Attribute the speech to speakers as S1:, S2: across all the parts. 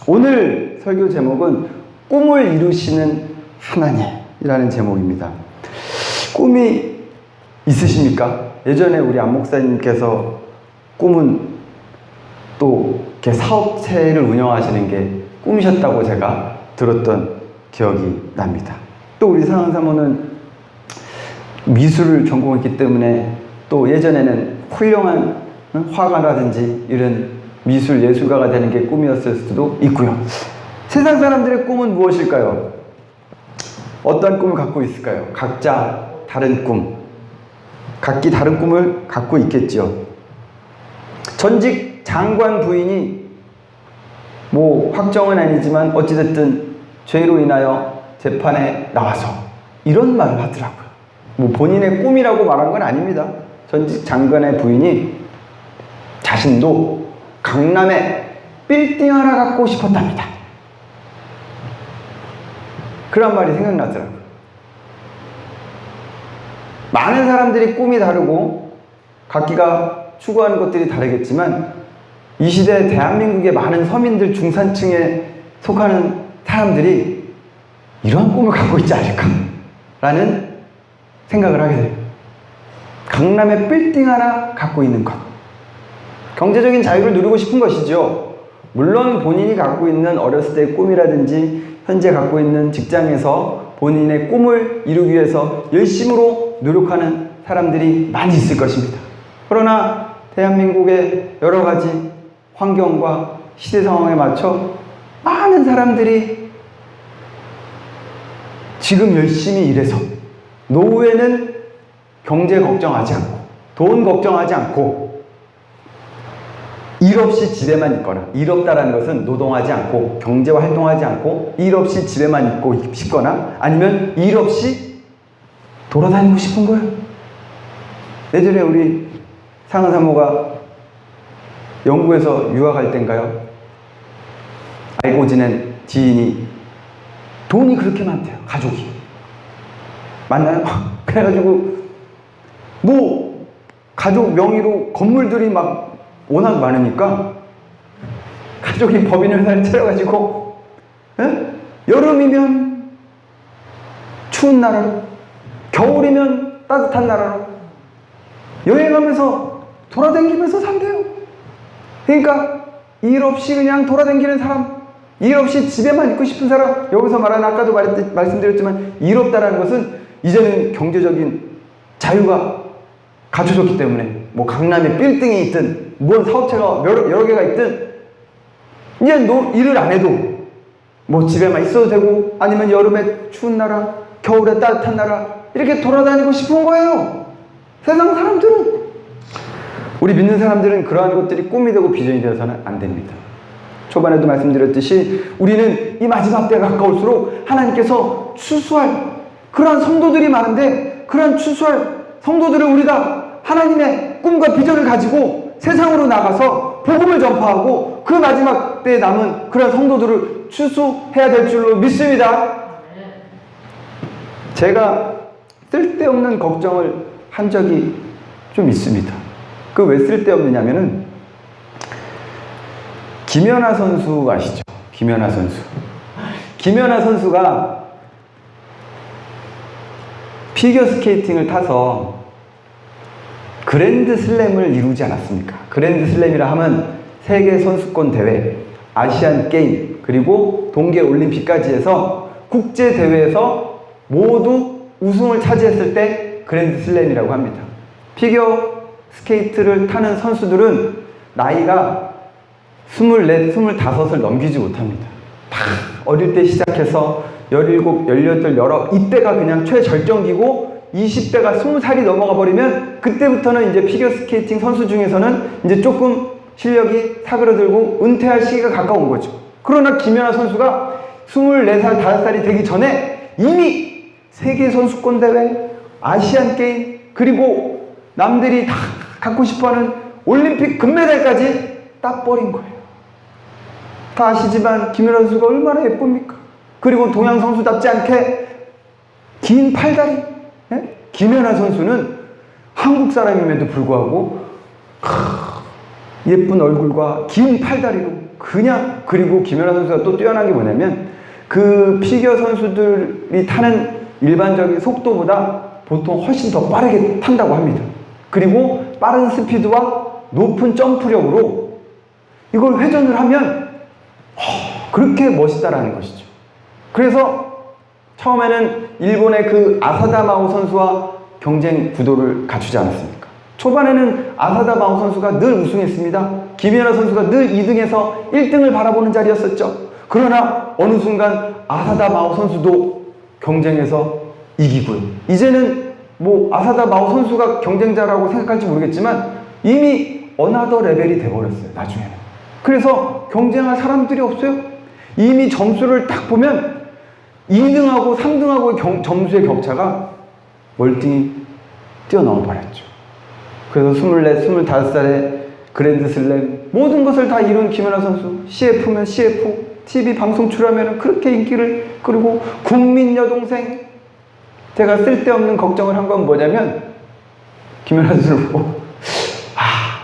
S1: 오늘 설교 제목은 꿈을 이루시는 하나님이라는 제목입니다. 꿈이 있으십니까? 예전에 우리 안 목사님께서 꿈은 또 이렇게 사업체를 운영하시는 게 꿈이셨다고 제가 들었던 기억이 납니다. 또 우리 상은 사모는 미술을 전공했기 때문에 또 예전에는 훌륭한 화가라든지 이런 미술 예술가가 되는 게 꿈이었을 수도 있고요. 세상 사람들의 꿈은 무엇일까요? 어떤 꿈을 갖고 있을까요? 각자 다른 꿈, 각기 다른 꿈을 갖고 있겠지요. 전직 장관 부인이 확정은 아니지만 어찌됐든 죄로 인하여 재판에 나와서 이런 말을 하더라고요. 본인의 꿈이라고 말한 건 아닙니다. 전직 장관의 부인이 자신도 강남에 빌딩 하나 갖고 싶었답니다. 그런 말이 생각나더라고요. 많은 사람들이 꿈이 다르고 각기가 추구하는 것들이 다르겠지만 이 시대 대한민국의 많은 서민들 중산층에 속하는 사람들이 이런 꿈을 갖고 있지 않을까라는 생각을 하게 돼요. 강남에 빌딩 하나 갖고 있는 것. 경제적인 자유를 누리고 싶은 것이죠. 물론 본인이 갖고 있는 어렸을 때의 꿈이라든지 현재 갖고 있는 직장에서 본인의 꿈을 이루기 위해서 열심으로 노력하는 사람들이 많이 있을 것입니다. 그러나 대한민국의 여러 가지 환경과 시대 상황에 맞춰 많은 사람들이 지금 열심히 일해서 노후에는 경제 걱정하지 않고 돈 걱정하지 않고 일 없이 집에만 있거나, 일 없다라는 것은 노동하지 않고 경제 활동하지 않고 일 없이 집에만 있고 싶거나 아니면 일 없이 돌아다니고 싶은 거예요. 예전에 우리 상은 사모가 영국에서 유학할 때인가요? 알고 지낸 지인이 돈이 그렇게 많대요. 가족이 맞나요? 그래가지고 가족 명의로 건물들이 막 워낙 많으니까 가족이 법인회사를 차려가지고 여름이면 추운 나라로, 겨울이면 따뜻한 나라로 여행하면서 돌아다니면서 산대요. 그러니까 일 없이 그냥 돌아다니는 사람, 일 없이 집에만 있고 싶은 사람, 여기서 말하는 아까도 말씀드렸지만 일 없다라는 것은 이제는 경제적인 자유가 갖춰졌기 때문에 강남에 빌딩이 있든 뭔 사업체가 여러 개가 있든 이제 일을 안 해도 집에만 있어도 되고 아니면 여름에 추운 나라, 겨울에 따뜻한 나라 이렇게 돌아다니고 싶은 거예요. 세상 사람들은. 우리 믿는 사람들은 그러한 것들이 꿈이 되고 비전이 되어서는 안 됩니다. 초반에도 말씀드렸듯이 우리는 이 마지막 때가 가까울수록 하나님께서 추수할 그러한 성도들이 많은데 그러한 추수할 성도들을 우리가 하나님의 꿈과 비전을 가지고 세상으로 나가서 복음을 전파하고 그 마지막 때에 남은 그런 성도들을 추수해야 될 줄로 믿습니다. 제가 쓸데없는 걱정을 한 적이 좀 있습니다. 그 왜 쓸데없느냐면은 김연아 선수 아시죠? 김연아 선수. 김연아 선수가 피겨스케이팅을 타서 그랜드 슬램을 이루지 않았습니까? 그랜드 슬램이라 하면 세계 선수권 대회, 아시안 게임, 그리고 동계 올림픽까지 해서 국제 대회에서 모두 우승을 차지했을 때 그랜드 슬램이라고 합니다. 피겨 스케이트를 타는 선수들은 나이가 24, 25을 넘기지 못합니다. 다 어릴 때 시작해서 17, 18, 19 이때가 그냥 최절정기고 20대가 20살이 넘어가 버리면 그때부터는 이제 피겨스케이팅 선수 중에서는 이제 조금 실력이 사그러들고 은퇴할 시기가 가까운 거죠. 그러나 김연아 선수가 24살, 5살이 되기 전에 이미 세계 선수권 대회, 아시안 게임, 그리고 남들이 다 갖고 싶어하는 올림픽 금메달까지 따버린 거예요. 다 아시지만 김연아 선수가 얼마나 예쁩니까? 그리고 동양 선수답지 않게 긴 팔다리. 김연아 선수는 한국 사람임에도 불구하고 예쁜 얼굴과 긴 팔다리로 그냥. 그리고 김연아 선수가 또 뛰어난 게 뭐냐면 그 피겨 선수들이 타는 일반적인 속도보다 보통 훨씬 더 빠르게 탄다고 합니다. 그리고 빠른 스피드와 높은 점프력으로 이걸 회전을 하면 그렇게 멋있다라는 것이죠. 그래서 처음에는 일본의 그 아사다 마오 선수와 경쟁 구도를 갖추지 않았습니까? 초반에는 아사다 마오 선수가 늘 우승했습니다. 김연아 선수가 늘 2등에서 1등을 바라보는 자리였었죠. 그러나 어느 순간 아사다 마오 선수도 경쟁에서 이기고요. 이제는 뭐 아사다 마오 선수가 경쟁자라고 생각할지 모르겠지만 이미 어나더 레벨이 돼버렸어요. 나중에는. 그래서 경쟁할 사람들이 없어요. 이미 점수를 딱 보면 2등하고 3등하고의 점수의 격차가 멀뚱히 뛰어넘어 버렸죠. 그래서 24, 25살에 그랜드슬램 모든 것을 다 이룬 김연아 선수, CF면 CF, TV 방송 출연하면 그렇게 인기를 끌고 국민 여동생. 제가 쓸데없는 걱정을 한 건 뭐냐면 김연아 선수를 보고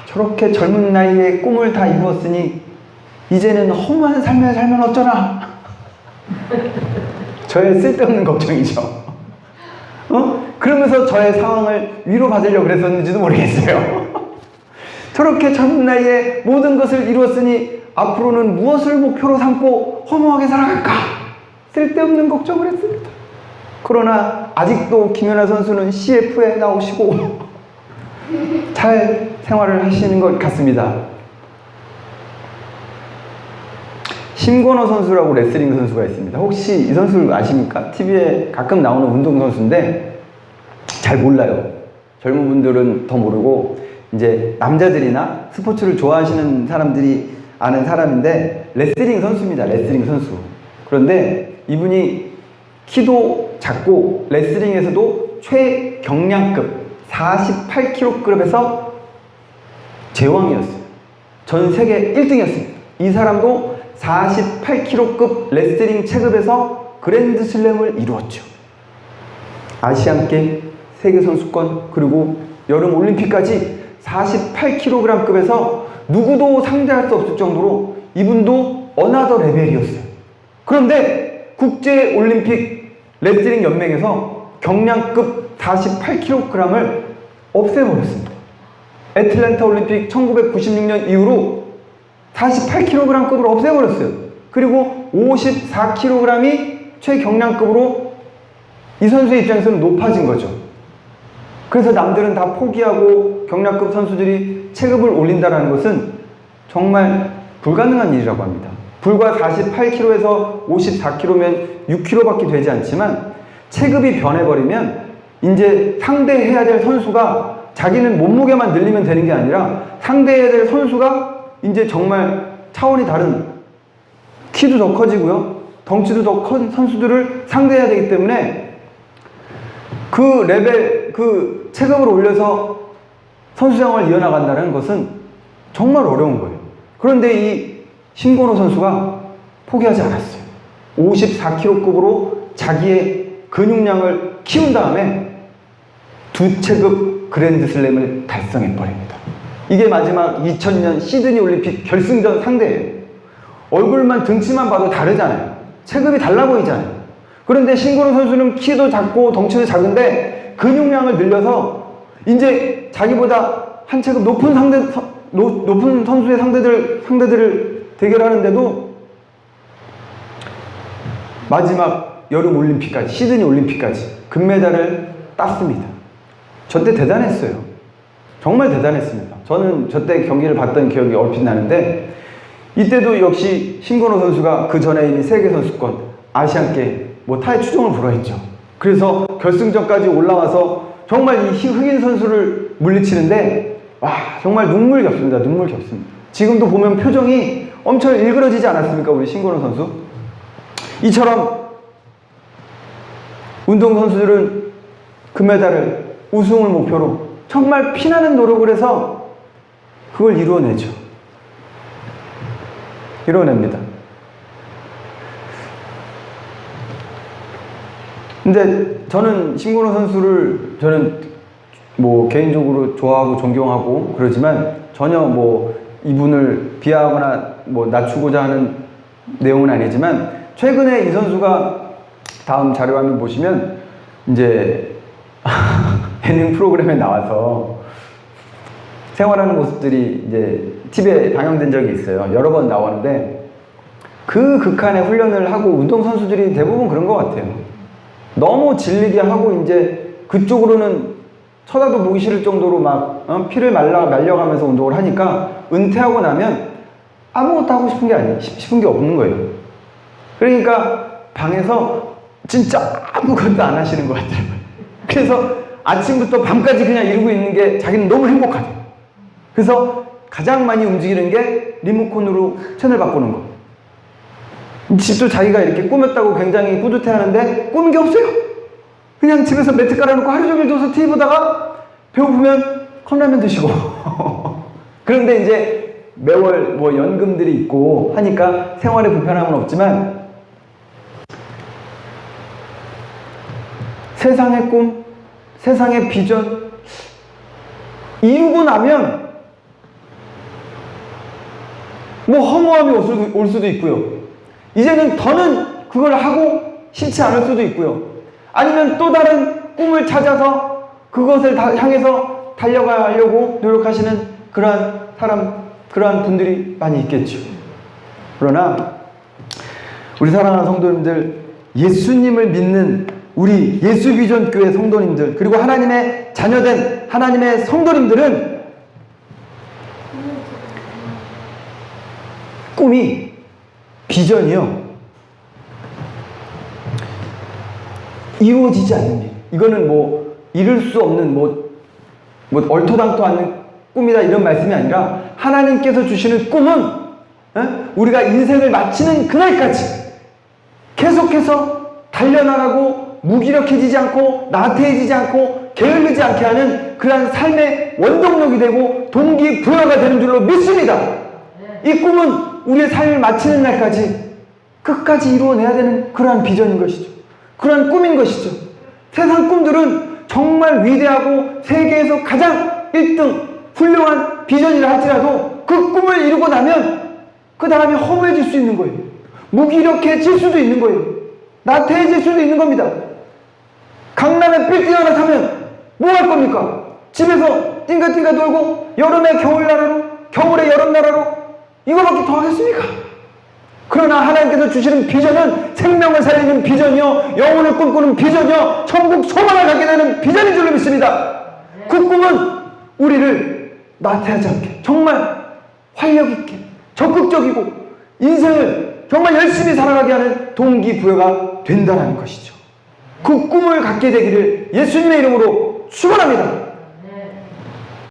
S1: 저렇게 젊은 나이에 꿈을 다 이루었으니 이제는 허무한 삶을 살면 어쩌나. 저의 쓸데없는 걱정이죠. 그러면서 저의 상황을 위로받으려고 그랬었는지도 모르겠어요. 저렇게 젊은 나이에 모든 것을 이루었으니 앞으로는 무엇을 목표로 삼고 허무하게 살아갈까? 쓸데없는 걱정을 했습니다. 그러나 아직도 김연아 선수는 CF에 나오시고 잘 생활을 하시는 것 같습니다. 심건호 선수라고 레슬링 선수가 있습니다. 혹시 이 선수를 아십니까? TV에 가끔 나오는 운동선수인데 잘 몰라요. 젊은 분들은 더 모르고 이제 남자들이나 스포츠를 좋아하시는 사람들이 아는 사람인데 레슬링 선수입니다. 레슬링 선수. 그런데 이분이 키도 작고 레슬링에서도 최경량급 48kg급에서 제왕이었어요. 전 세계 1등이었습니다. 이 사람도 48kg급 레슬링 체급에서 그랜드슬램을 이루었죠. 아시안게임, 세계선수권, 그리고 여름올림픽까지 48kg급에서 누구도 상대할 수 없을 정도로 이분도 어나더 레벨이었어요. 그런데 국제올림픽 레슬링 연맹에서 경량급 48kg을 없애버렸습니다. 애틀랜타 올림픽 1996년 이후로 48kg급을 없애버렸어요. 그리고 54kg이 최경량급으로 이 선수의 입장에서는 높아진 거죠. 그래서 남들은 다 포기하고 경량급 선수들이 체급을 올린다는 것은 정말 불가능한 일이라고 합니다. 불과 48kg에서 54kg면 6kg밖에 되지 않지만 체급이 변해버리면 이제 상대해야 될 선수가 자기는 몸무게만 늘리면 되는 게 아니라 상대해야 될 선수가 이제 정말 차원이 다른 키도 더 커지고요. 덩치도 더 큰 선수들을 상대해야 되기 때문에 그 레벨, 그 체급을 올려서 선수생활을 이어나간다는 것은 정말 어려운 거예요. 그런데 이 심건호 선수가 포기하지 않았어요. 54kg급으로 자기의 근육량을 키운 다음에 두 체급 그랜드슬램을 달성해버립니다. 이게 마지막 2000년 시드니 올림픽 결승전 상대예요. 얼굴만 등치만 봐도 다르잖아요. 체급이 달라 보이잖아요. 그런데 심건호 선수는 키도 작고 덩치도 작은데 근육량을 늘려서 이제 자기보다 한 체급 높은 높은 선수의 상대들을 대결하는데도 마지막 여름 올림픽까지, 시드니 올림픽까지 금메달을 땄습니다. 저 때 대단했어요. 정말 대단했습니다. 저는 저 때 경기를 봤던 기억이 얼핏 나는데 이때도 역시 심건호 선수가 그 전에 이미 세계선수권, 아시안게임, 타의 추종을 불허했죠. 그래서 결승전까지 올라와서 정말 이 흑인 선수를 물리치는데 와, 정말 눈물겹습니다. 눈물겹습니다. 지금도 보면 표정이 엄청 일그러지지 않았습니까? 우리 심건호 선수. 이처럼 운동선수들은 금메달을, 우승을 목표로 정말 피나는 노력을 해서 그걸 이루어내죠. 이루어냅니다. 근데 저는 심건호 선수를 개인적으로 좋아하고 존경하고 그러지만 전혀 이분을 비하하거나 뭐 낮추고자 하는 내용은 아니지만, 최근에 이 선수가 다음 자료화면 보시면 이제 예능 프로그램에 나와서 생활하는 모습들이 이제 TV에 방영된 적이 있어요. 여러 번 나오는데, 그 극한의 훈련을 하고 운동선수들이 대부분 그런 것 같아요. 너무 질리게 하고 이제 그쪽으로는 쳐다도 보기 싫을 정도로 막 피를 말려가면서 운동을 하니까 은퇴하고 나면 아무것도 하고 싶은 게 없는 거예요. 그러니까 방에서 진짜 아무것도 안 하시는 것 같아요. 그래서 아침부터 밤까지 그냥 이러고 있는 게 자기는 너무 행복하대요. 그래서 가장 많이 움직이는 게 리모컨으로 채널 바꾸는 거. 집도 자기가 이렇게 꾸몄다고 굉장히 뿌듯해 하는데 꾸민 게 없어요. 그냥 집에서 매트 깔아놓고 하루 종일 누워서 TV 보다가 배고프면 컵라면 드시고 그런데 이제 매월 뭐 연금들이 있고 하니까 생활에 불편함은 없지만, 세상의 꿈, 세상의 비전 이루고 나면 뭐 허무함이 올 수도 있고요. 이제는 더는 그걸 하고 싶지 않을 수도 있고요. 아니면 또 다른 꿈을 찾아서 그것을 향해서 달려가려고 노력하시는 그러한 분들이 많이 있겠죠. 그러나 우리 사랑하는 성도님들, 예수님을 믿는 우리 예수비전교회 성도님들, 그리고 하나님의 자녀된 하나님의 성도님들은 꿈이, 비전이요, 이루어지지 않는 일. 이거는 뭐 이룰 수 없는 뭐 얼토당토 않는 꿈이다 이런 말씀이 아니라, 하나님께서 주시는 꿈은 우리가 인생을 마치는 그날까지 계속해서 달려나가고 무기력해지지 않고 나태해지지 않고 게을르지 않게 하는 그러한 삶의 원동력이 되고 동기부여가 되는 줄로 믿습니다. 이 꿈은 우리의 삶을 마치는 날까지 끝까지 이루어내야 되는 그러한 비전인 것이죠. 그러한 꿈인 것이죠. 세상 꿈들은 정말 위대하고 세계에서 가장 1등 훌륭한 비전이라 할지라도 그 꿈을 이루고 나면 그 다음에 허무해질 수 있는 거예요. 무기력해질 수도 있는 거예요. 나태해질 수도 있는 겁니다. 강남에 빌딩 하나 사면 뭐 할 겁니까? 집에서 띵가띵가 놀고 여름에 겨울나라로, 겨울에 여름나라로, 이거밖에 더 하겠습니까? 그러나 하나님께서 주시는 비전은 생명을 살리는 비전이요, 영혼을 꿈꾸는 비전이요, 천국 소망을 갖게 되는 비전인 줄로 믿습니다. 그 꿈은 우리를 나태하지 않게, 정말 활력 있게, 적극적이고 인생을 정말 열심히 살아가게 하는 동기부여가 된다는 것이죠. 그 꿈을 갖게 되기를 예수님의 이름으로 축원합니다.